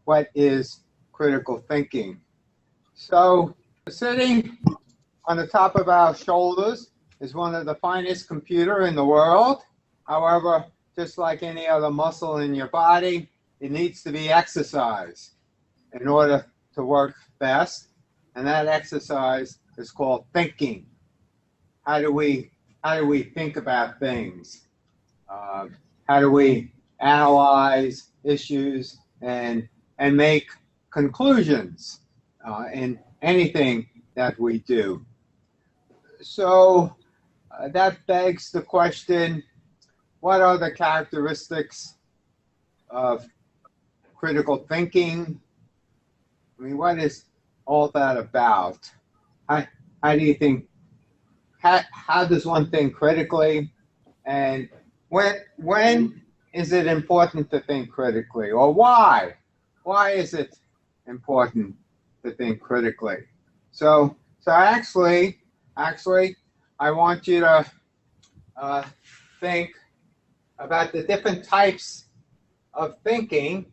what is critical thinking. So sitting on the top of our shoulders is one of the finest computers in the world. However, just like any other muscle in your body, it needs to be exercised in order to work best. And that exercise is called thinking. How do we think about things? How do we analyze issues and make conclusions in anything that we do? So that begs the question, what are the characteristics of critical thinking? I mean, what is all that about? How do you think, how does one think critically? And when is it important to think critically? Or why? Why is it important to think critically? So actually, I want you to think about the different types of thinking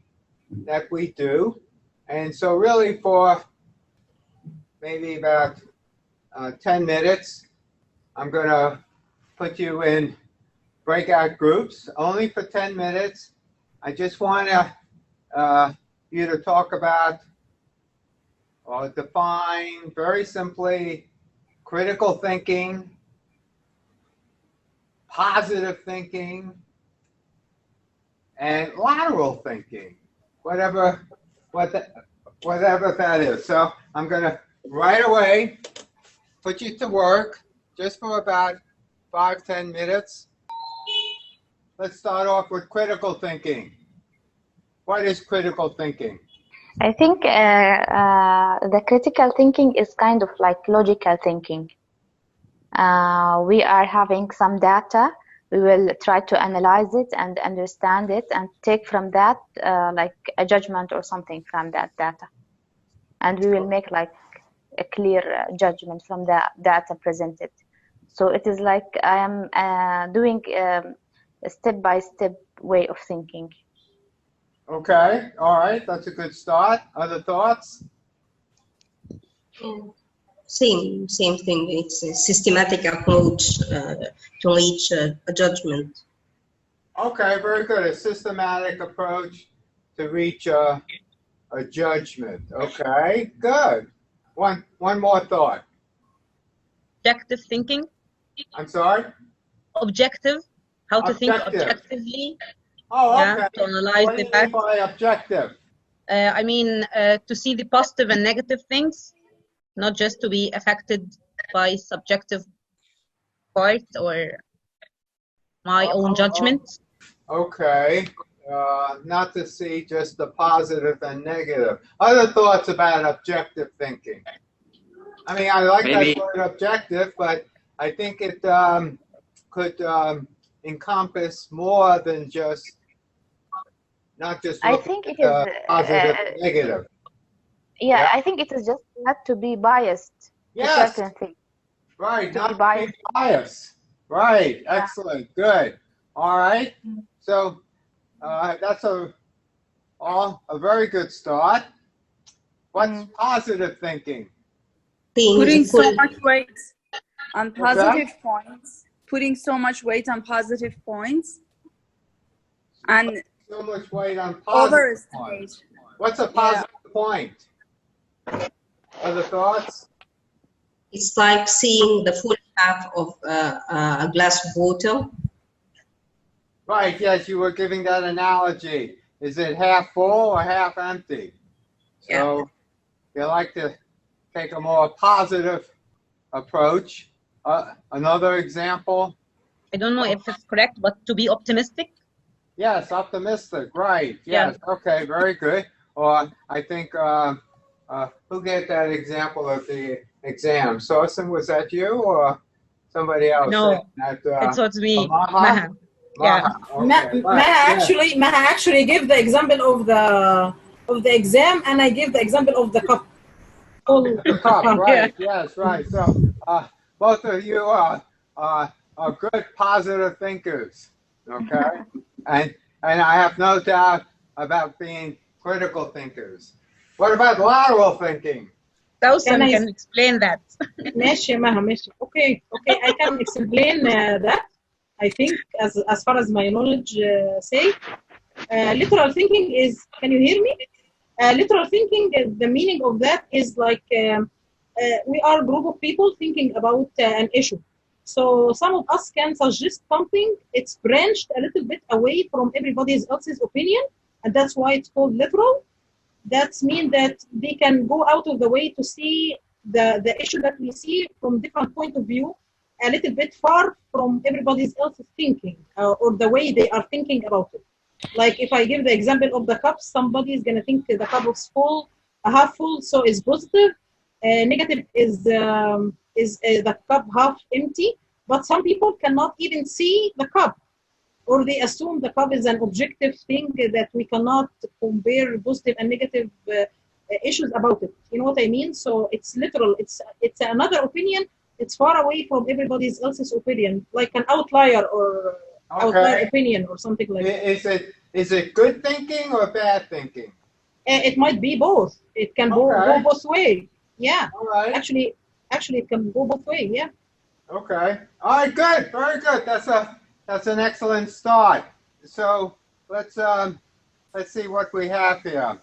that we do. And so really for maybe about 10 minutes, I'm going to put you in breakout groups, only for 10 minutes. I just want you to talk about or define very simply critical thinking, positive thinking, and lateral thinking, whatever that is. So I'm going to right away put you to work just for about 5-10 minutes. Let's start off with critical thinking. What is critical thinking? I think the critical thinking is kind of like logical thinking. We are having some data. We will try to analyze it and understand it and take from that like a judgment or something from that data. And we will make like a clear judgment from the data presented. So it is like I am doing a step-by-step way of thinking. Okay, all right, that's a good start. Other thoughts? Same thing. It's a systematic approach to reach a judgment. Okay, very good. A systematic approach to reach a judgment. Okay, good. One more thought. Objective thinking. I'm sorry? Objective. How to think Objective. objectively. Oh, okay. Yeah, to analyze What do the you mean facts. by objective? I mean, to see the positive and negative things, not just to be affected by subjective part or my own judgment. Okay. Not to see just the positive and negative. Other thoughts about objective thinking? I mean, I like that word objective, but I think it could encompass more than just, not just I think it is positive and negative. Yeah, I think it is just not to be biased to certain things. Right, To not be to biased. be biased. Right, Yeah. excellent, good. All right, so that's a very good start. What's positive thinking? Putting so much weight on What's that? positive points. Putting so much weight on positive points. And So much weight on positive overestimate. points. What's a positive point? Other thoughts? It's like seeing the full half of a glass of water. Right, yes, you were giving that analogy. Is it half full or half empty? So you like to take a more positive approach. Another example? I don't know if it's correct, but to be optimistic. Yes, optimistic, right. Yes, okay, very good. Or I think, who gave that example of the exam? Sosin, was that you or somebody else? No, it was me. Maha? Yeah. Okay, right, Maha actually gave the example of the exam, and I gave the example of the cup. The cup, right, yes, right. So both of you are good positive thinkers, okay? And I have no doubt about being critical thinkers. What about lateral thinking? Towson Can I- can explain that. ماشي يا مها ماشي. Okay, I can explain that. I think as far as my knowledge say, literal thinking is. Can you hear me? Literal thinking, the meaning of that is like we are a group of people thinking about an issue. So some of us can suggest something. It's branched a little bit away from everybody else's opinion, and that's why it's called literal. That means that they can go out of the way to see the issue that we see from different point of view, a little bit far from everybody else's thinking or the way they are thinking about it. Like if I give the example of the cups, somebody is going to think the cup is full, half full, so is positive. Negative is the cup half empty. But some people cannot even see the cup, or they assume the cup is an objective thing that we cannot compare positive and negative issues about it. You know what I mean? So it's literal. It's another opinion. It's far away from everybody else's opinion, like an outlier or outlier opinion or something like that. Is it good thinking or bad thinking? It might be both. It can go both ways. Yeah. All right. Actually, it can go both ways. Yeah. Okay. All right. Good. Very good. That's an excellent start. So let's see what we have here.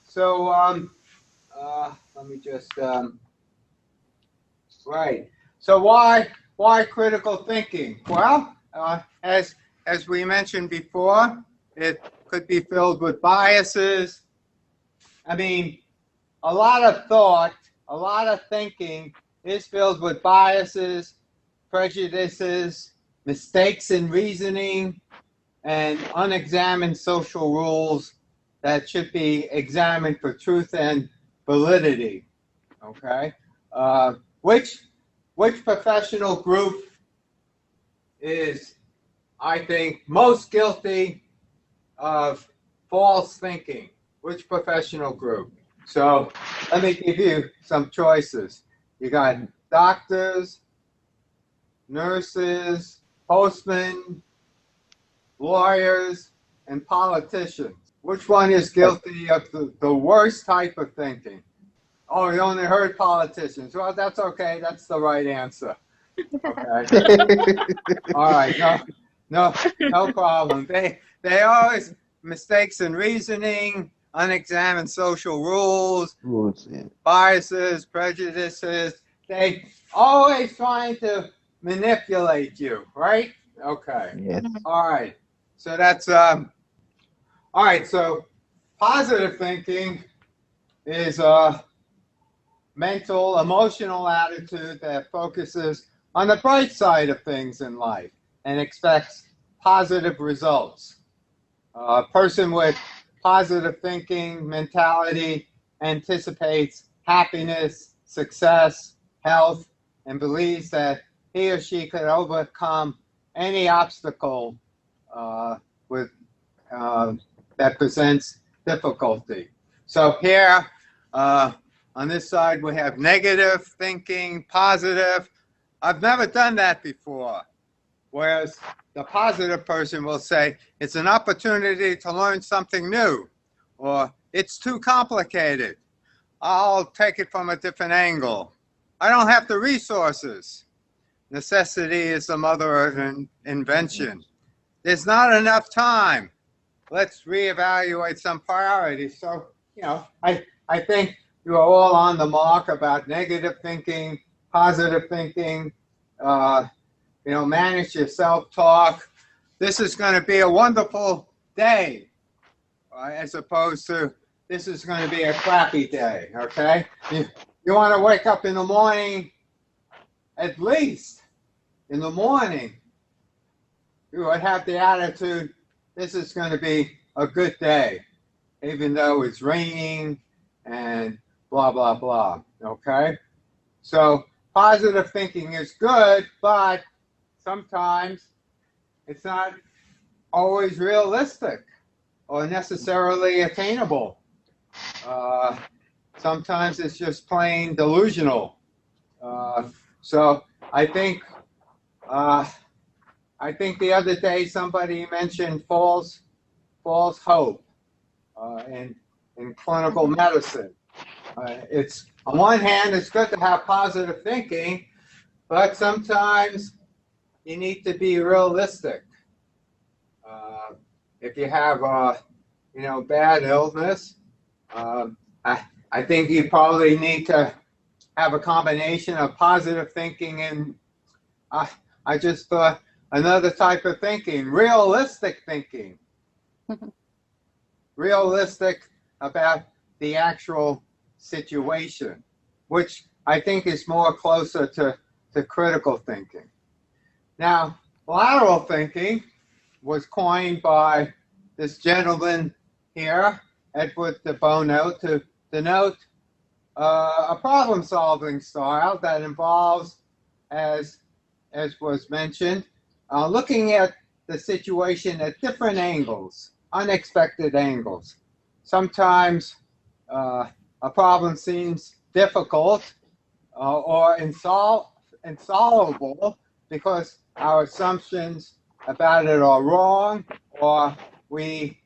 So let me just right. So why critical thinking? Well, as we mentioned before, it could be filled with biases. I mean, a lot of thought, a lot of thinking is filled with biases, prejudices, mistakes in reasoning, and unexamined social rules that should be examined for truth and validity. Okay, which professional group is, I think, most guilty of false thinking? Which professional group? So let me give you some choices. You got doctors, nurses, postmen, lawyers, and politicians. Which one is guilty of the worst type of thinking? Oh, you only heard politicians. Well, that's okay. That's the right answer. Okay. All right. No problem. They always mistakes in reasoning, unexamined social rules, biases, prejudices. They always trying to manipulate you, right? Okay. Yes. All right. So that's all right. So positive thinking is a mental, emotional attitude that focuses on the bright side of things in life and expects positive results. A person with positive thinking mentality anticipates happiness, success, health, and believes that he or she could overcome any obstacle that presents difficulty. So here on this side we have negative thinking, positive. I've never done that before. Whereas the positive person will say, it's an opportunity to learn something new, or it's too complicated. I'll take it from a different angle. I don't have the resources. Necessity is the mother of invention. There's not enough time. Let's reevaluate some priorities. So, you know, I think you are all on the mark about negative thinking, positive thinking, you know, manage your self-talk. This is going to be a wonderful day, as opposed to this is going to be a crappy day, okay? You want to wake up in the morning, at least in the morning, you would have the attitude, this is going to be a good day, even though it's raining and blah, blah, blah, okay? So positive thinking is good, but sometimes it's not always realistic or necessarily attainable. Sometimes it's just plain delusional. So I think the other day somebody mentioned false hope in clinical medicine. It's on one hand, it's good to have positive thinking, but sometimes you need to be realistic. If you have bad illness, I think you probably need to have a combination of positive thinking and I just thought another type of thinking, realistic thinking. Realistic about the actual situation, which I think is more closer to critical thinking. Now, lateral thinking was coined by this gentleman here, Edward de Bono, to denote a problem-solving style that involves, as was mentioned, looking at the situation at different angles, unexpected angles. Sometimes a problem seems difficult or insolvable because our assumptions about it are wrong, or we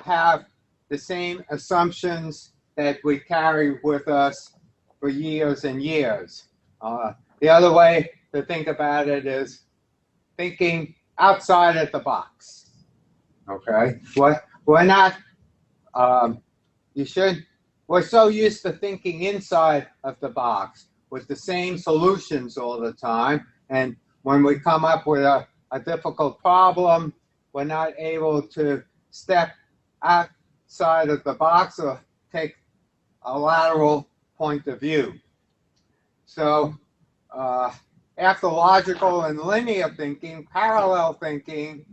have the same assumptions that we carry with us for years and years. The other way to think about it is thinking outside of the box. Okay? We're not, we're so used to thinking inside of the box with the same solutions all the time, and when we come up with a difficult problem, we're not able to step outside of the box or take a lateral point of view. So after logical and linear thinking, parallel thinking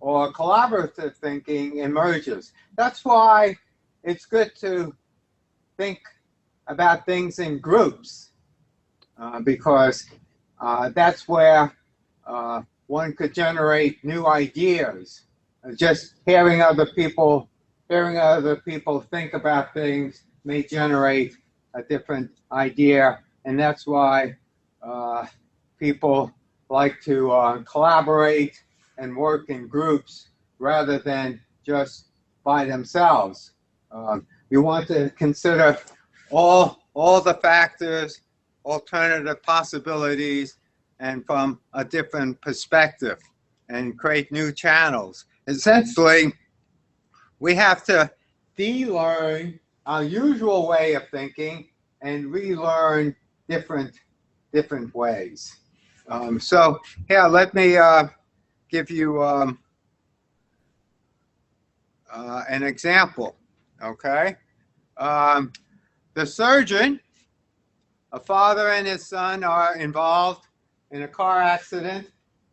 or collaborative thinking emerges. That's why it's good to think about things in groups, because that's where one could generate new ideas. Just hearing other people think about things may generate a different idea, and that's why people like to collaborate and work in groups rather than just by themselves. You want to consider all the factors, alternative possibilities, and from a different perspective, and create new channels. Essentially, we have to de-learn our usual way of thinking and relearn different ways. So here, let me give you an example. Okay, the surgeon, a father and his son are involved in a car accident,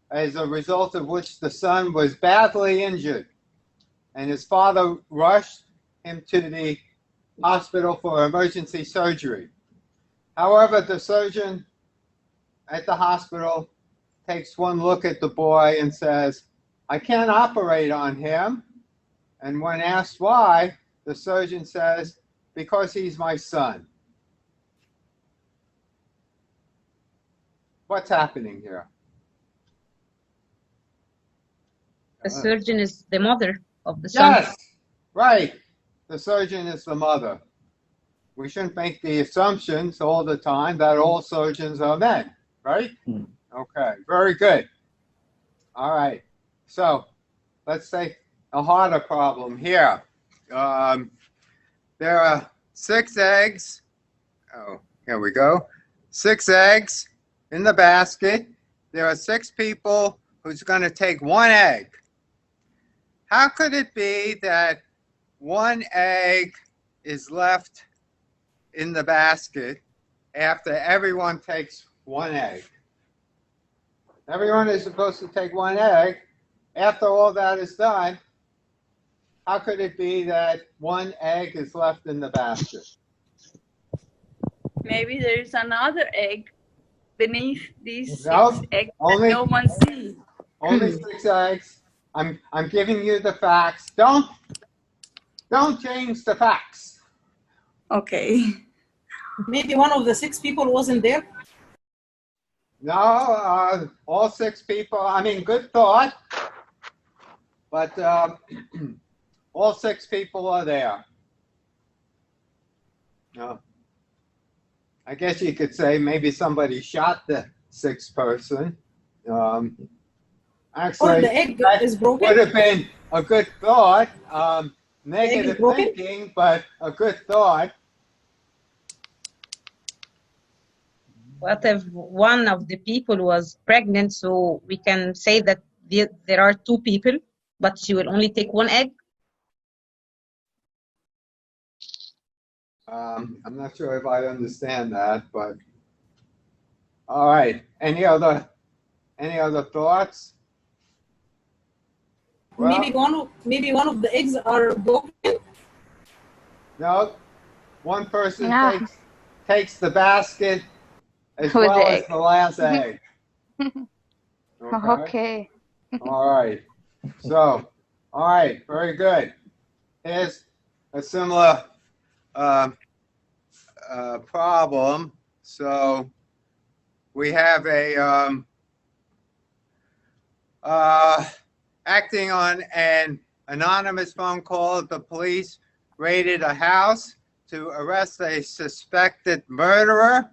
as a result of which the son was badly injured, and his father rushed him to the hospital for emergency surgery. However, the surgeon at the hospital takes one look at the boy and says, "I can't operate on him." And when asked why, the surgeon says, "Because he's my son." What's happening here? The surgeon is the mother of the son. Yes, right. The surgeon is the mother. We shouldn't make the assumptions all the time that all surgeons are men, right? Okay, very good. All right. So let's take a harder problem here. There are 6 eggs. Oh, here we go. 6 eggs in the basket. There are 6 people who's going to take 1 egg. How could it be that 1 egg is left in the basket after everyone takes 1 egg? Everyone is supposed to take 1 egg. After all that is done, how could it be that 1 egg is left in the basket? Maybe there's another egg beneath these 6 eggs only, that no one sees. Only 6 eggs. I'm giving you the facts. Don't change the facts. Okay. Maybe one of the 6 people wasn't there. No, all 6 people. I mean, good thought, but all 6 people are there. No. I guess you could say maybe somebody shot the sixth person. Or Actually, the egg that is broken. would have been a good thought. Egg is Negative broken. thinking, but a good thought. What if one of the people was pregnant, so we can say that there are two people, but she will only take one egg? I'm not sure if I understand that, but all right. Any other thoughts? Well, Maybe one of the eggs are broken. no. One person Yeah. takes the basket as With well the as egg. the last egg. Okay. All right. So, all right. Very good. Here's a similar problem. So we have a acting on an anonymous phone call, the police raided a house to arrest a suspected murderer.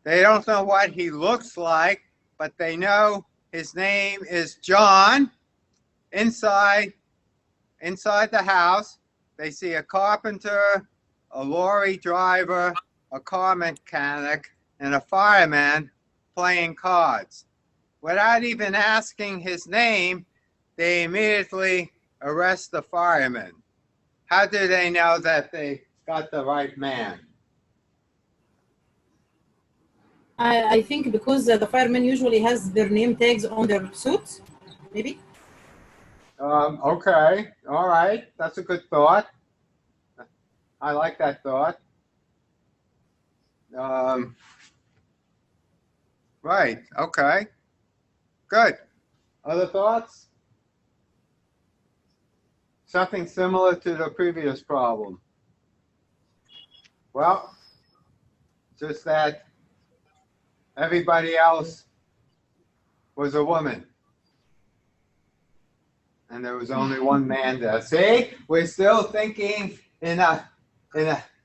They don't know what he looks like, but they know his name is John. Inside the house, they see a carpenter, a lorry driver, a car mechanic, and a fireman playing cards. Without even asking his name, they immediately arrest the fireman. How do they know that they got the right man? I think because the fireman usually has their name tags on their suits, maybe. Okay, all right, that's a good thought. I like that thought. Right, okay, good. Other thoughts? Something similar to the previous problem. Well, just that everybody else was a woman. And there was only one man there. See, we're still thinking in a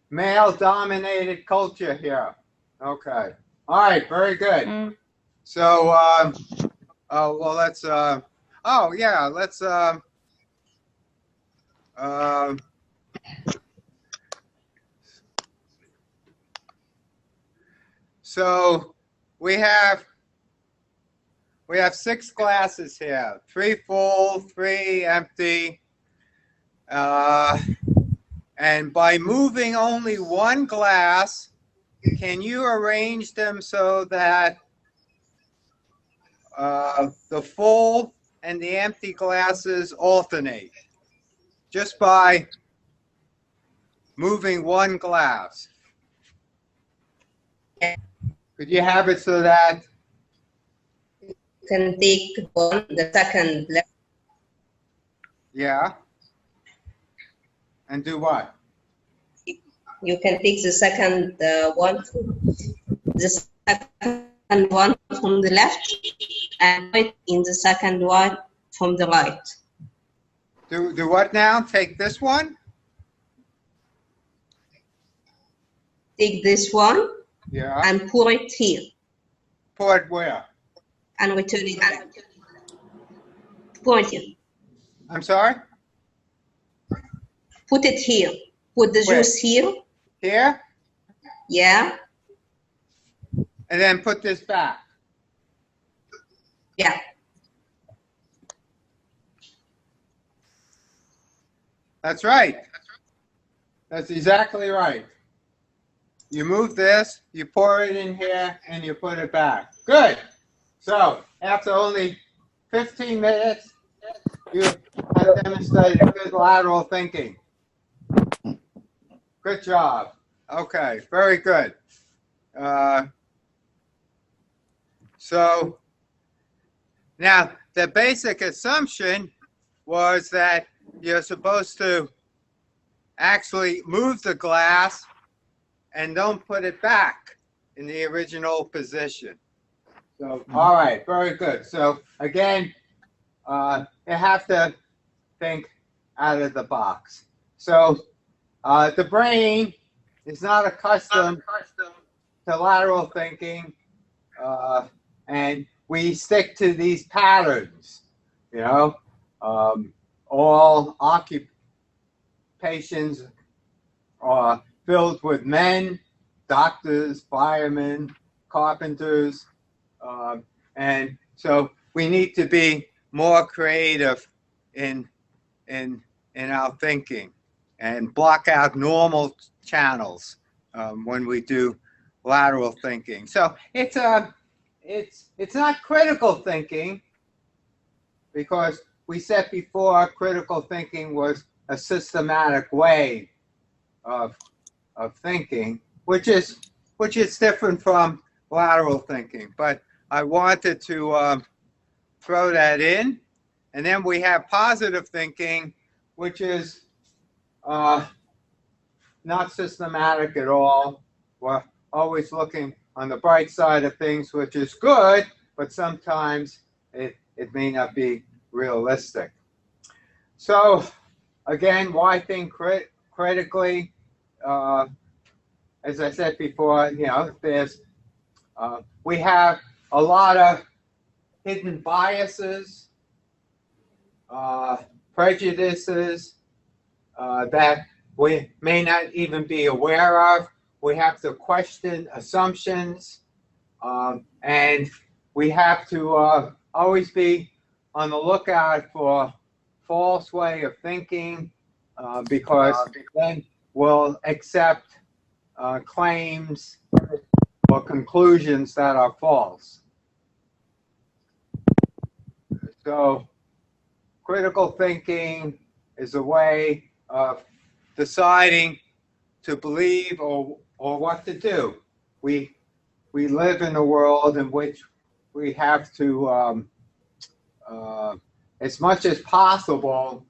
male-dominated culture here. Okay. All right. Very good. So, well, let's. Oh yeah, let's. So we have 6 glasses here, 3 full, 3 empty. And by moving only one glass, can you arrange them so that the full and the empty glasses alternate? Just by moving one glass. Could you have it so that You can take one, the second left. yeah. And do what? You can take the second one from the left and put in the second one from the right. Do what now? Take this one? Take this one Yeah. and pour it here Pour it where? and return it back. Pour it here. I'm sorry? Put it here. Put the Where? juice here. Here? Yeah. And then put this back. Yeah. That's right. That's exactly right. You move this, you pour it in here, and you put it back. Good. So after only 15 minutes, you have demonstrated good lateral thinking. Good job. Okay, very good. So now the basic assumption was that you're supposed to actually move the glass and don't put it back in the original position. So, all right, very good. So again, you have to think out of the box. So the brain is not accustomed to lateral thinking, and we stick to these patterns, you know. All occupations are filled with men, doctors, firemen, carpenters, and so we need to be more creative in our thinking and block out normal channels when we do lateral thinking. So it's not critical thinking, because we said before critical thinking was a systematic way of thinking, which is different from lateral thinking. But I wanted to throw that in. And then we have positive thinking, which is not systematic at all. We're always looking on the bright side of things, which is good, but sometimes it may not be realistic. So again, why think critically? As I said before, you know, we have a lot of hidden biases, prejudices that we may not even be aware of. We have to question assumptions, and we have to always be on the lookout for false way of thinking, because then we'll accept claims or conclusions that are false. So critical thinking is a way of deciding to believe or what to do. We live in a world in which we have to, as much as possible,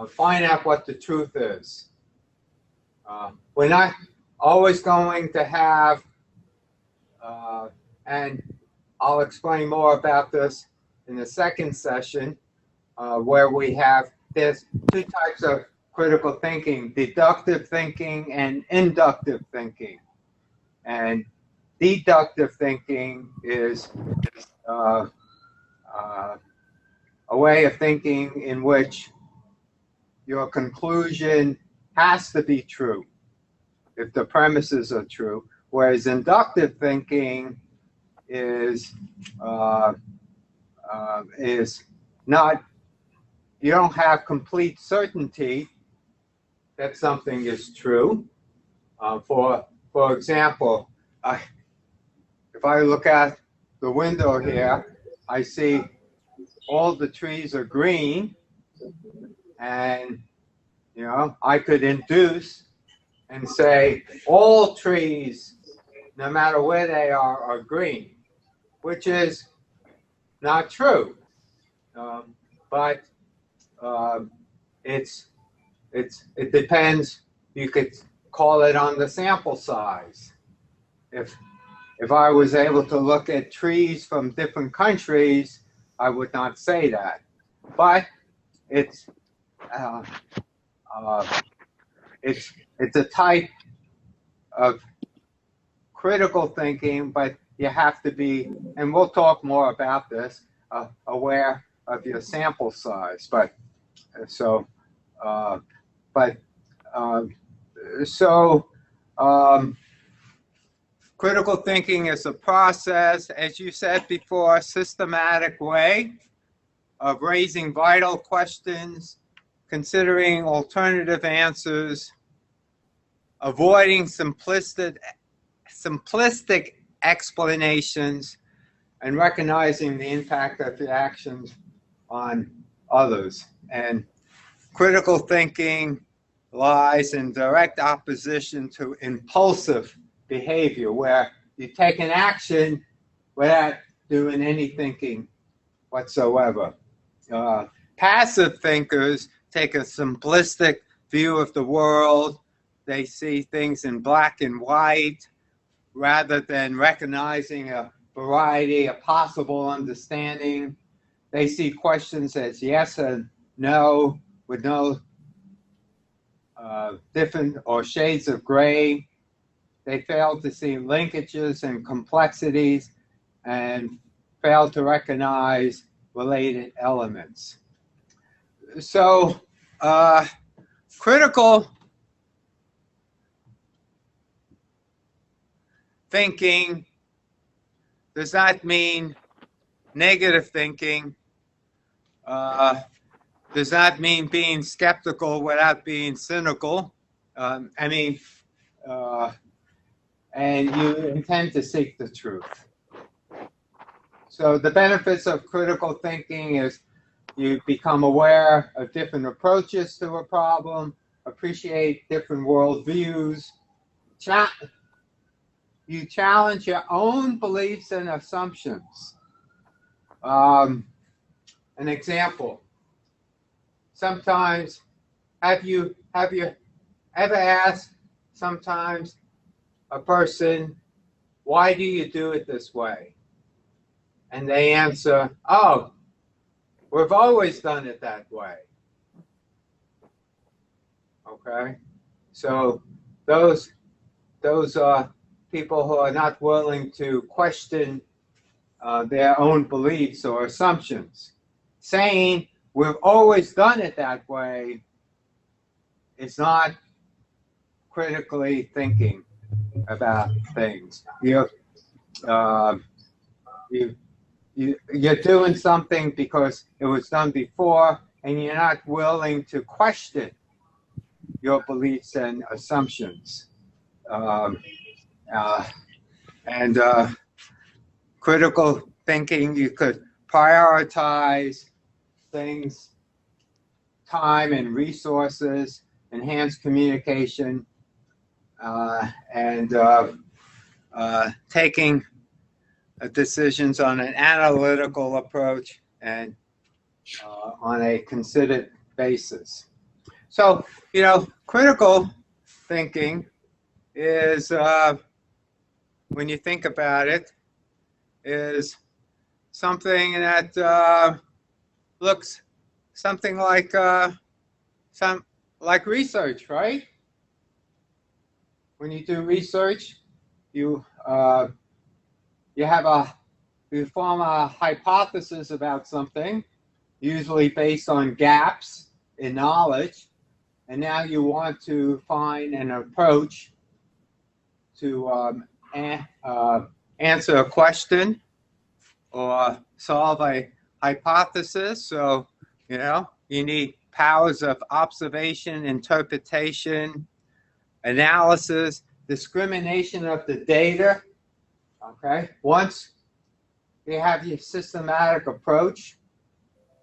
find out what the truth is. We're not always going to have, and I'll explain more about this in the second session, where there's two types of critical thinking: deductive thinking and inductive thinking. And deductive thinking is a way of thinking in which your conclusion has to be true if the premises are true, whereas inductive thinking is not, you don't have complete certainty that something is true. For example, if I look out the window here, I see all the trees are green, and you know, I could induce and say all trees, no matter where they are green, which is not true. But it depends. You could call it on the sample size. If I was able to look at trees from different countries, I would not say that. But it's a type of critical thinking, but you have to be, and we'll talk more about this, aware of your sample size. But critical thinking is a process, as you said before, systematic way of raising vital questions, considering alternative answers, avoiding simplistic explanations, and recognizing the impact of the actions on others. And critical thinking lies in direct opposition to impulsive behavior, where you take an action without doing any thinking whatsoever. Passive thinkers take a simplistic view of the world. They see things in black and white rather than recognizing a variety of possible understanding. They see questions as yes and no with no different or shades of gray. They fail to see linkages and complexities and fail to recognize related elements. So, critical thinking does not mean negative thinking, does not mean being skeptical without being cynical. And you intend to seek the truth. So the benefits of critical thinking is you become aware of different approaches to a problem, appreciate different worldviews, you challenge your own beliefs and assumptions. An example, sometimes, have you ever asked sometimes a person, why do you do it this way? And they answer, oh, we've always done it that way. Okay? So those are people who are not willing to question their own beliefs or assumptions. Saying we've always done it that way is not critically thinking about things. You're doing something because it was done before, and you're not willing to question your beliefs and assumptions. Critical thinking, you could prioritize things, time and resources, enhance communication, and taking decisions on an analytical approach and on a considered basis. So, critical thinking is, when you think about it, is something that looks something like research, right? When you do research, you form a hypothesis about something, usually based on gaps in knowledge, and now you want to find an approach to answer a question or solve a hypothesis. So, you need powers of observation, interpretation, analysis, discrimination of the data. Okay, once you have your systematic approach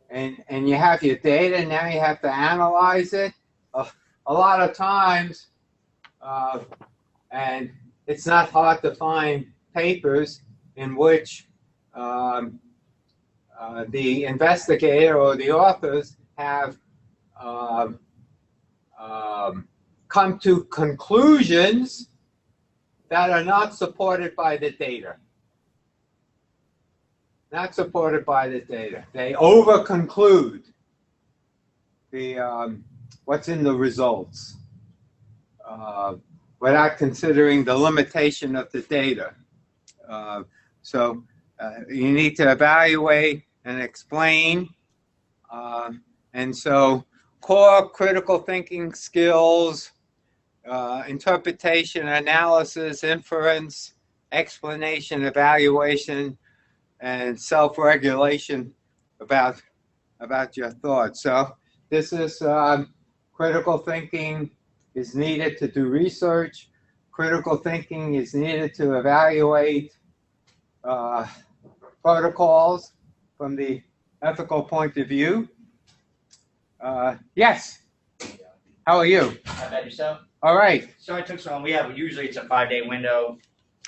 and you have your data, now you have to analyze it. A lot of times, and it's not hard to find papers in which the investigator or the authors have come to conclusions that are not supported by the data. Not supported by the data. They over-conclude what's in the results without considering the limitation of the data. So you need to evaluate and explain. And so core critical thinking skills, interpretation, analysis, inference, explanation, evaluation, and self-regulation about your thoughts. So this is critical thinking is needed to do research. Critical thinking is needed to evaluate protocols from the ethical point of view. Yes. How are you? How about yourself? All right. So I took some. Usually it's a 5-day window,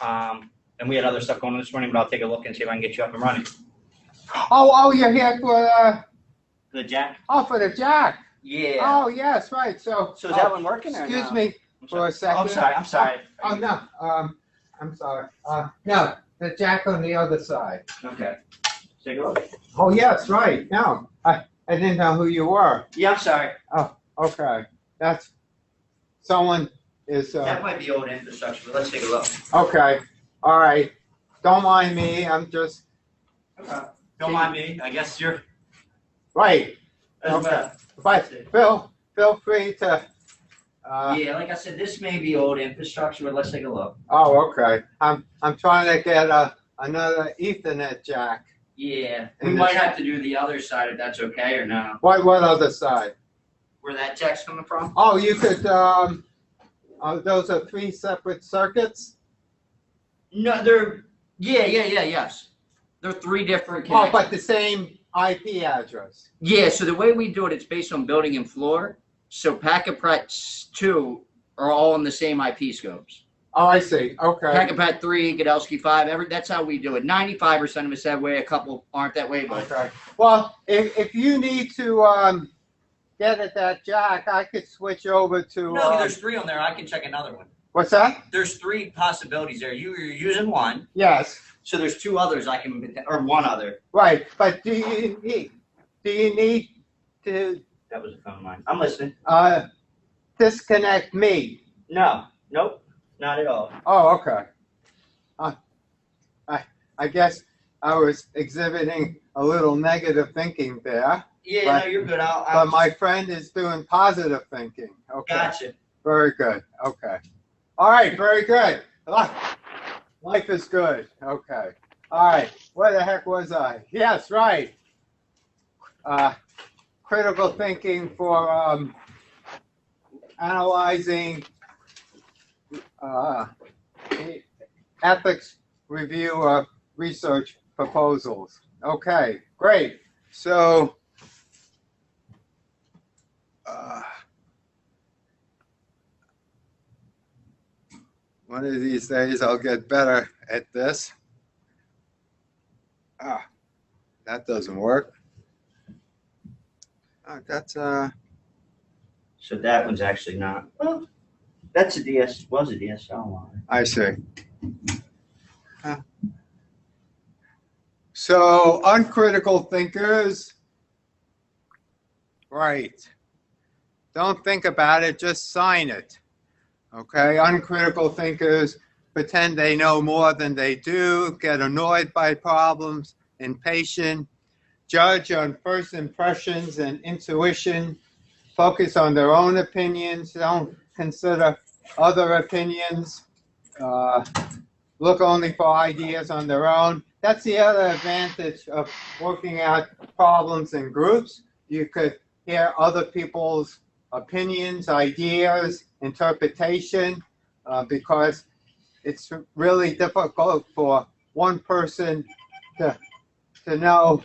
and we had other stuff going on this morning. But I'll take a look and see if I can get you up and running. Oh, you're here for The jack. Oh, for the jack. Yeah. Oh, yes, right. So So is that one working? Or excuse no? me for a second. Oh, I'm sorry. Oh no. I'm sorry. No, the jack on the other side. Okay. Take a look. Oh yes, right. No, I didn't know who you were. Yeah, I'm sorry. Oh, okay. That's someone is, That might be old infrastructure, but let's take a look. okay, all right. Don't mind me, I'm just, Don't mind me. I guess you're. right. As Okay. well. But feel free to, Yeah, like I said, this may be old infrastructure, but let's take a look. oh, okay. I'm trying to get another Ethernet jack. Yeah, we And might this- have to do the other side if that's okay or no. What other side? Where that jack's coming from? Oh, you could, those are 3 separate circuits? No, they're. Yes. They're 3 different Oh, connections. but the same IP address. Yeah, so the way we do it, it's based on building and floor. So packet pets 2 are all in the same IP scopes. Oh, I see, okay. Packet pet 3, Godelsky 5, that's how we do it. 95% of us that way, a couple aren't that way, but Okay. Well, if you need to, get at that jack, I could switch over to, no, there's 3 on there. I can check another one. what's that? There's 3 possibilities there. You're using one, Yes, so there's 2 others I can, or 1 other. right, but do you need to, That was a phone line. I'm listening. disconnect me? Nope, not at all. Oh, okay. I guess I was exhibiting a little negative thinking there, Yeah, But- no, you're good. but I'll my friend is doing positive thinking. Okay. gotcha. Very good. Okay. All right. Very good. Life is good. Okay. All right. Where the heck was I? Yes, right. Critical thinking for analyzing ethics review of research proposals. Okay, great. So, one of these days I'll get better at this. That doesn't work. That's So that one's actually not. Well, that's a was a DSL line. I see. So uncritical thinkers, right. Don't think about it, just sign it. Okay, uncritical thinkers pretend they know more than they do, get annoyed by problems, impatient, judge on first impressions and intuition, focus on their own opinions, don't consider other opinions, look only for ideas on their own. That's the other advantage of working out problems in groups. You could hear other people's opinions, ideas, interpretation, because it's really difficult for one person to know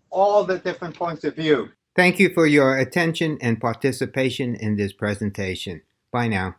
all the different points of view. Thank you for your attention and participation in this presentation. Bye now.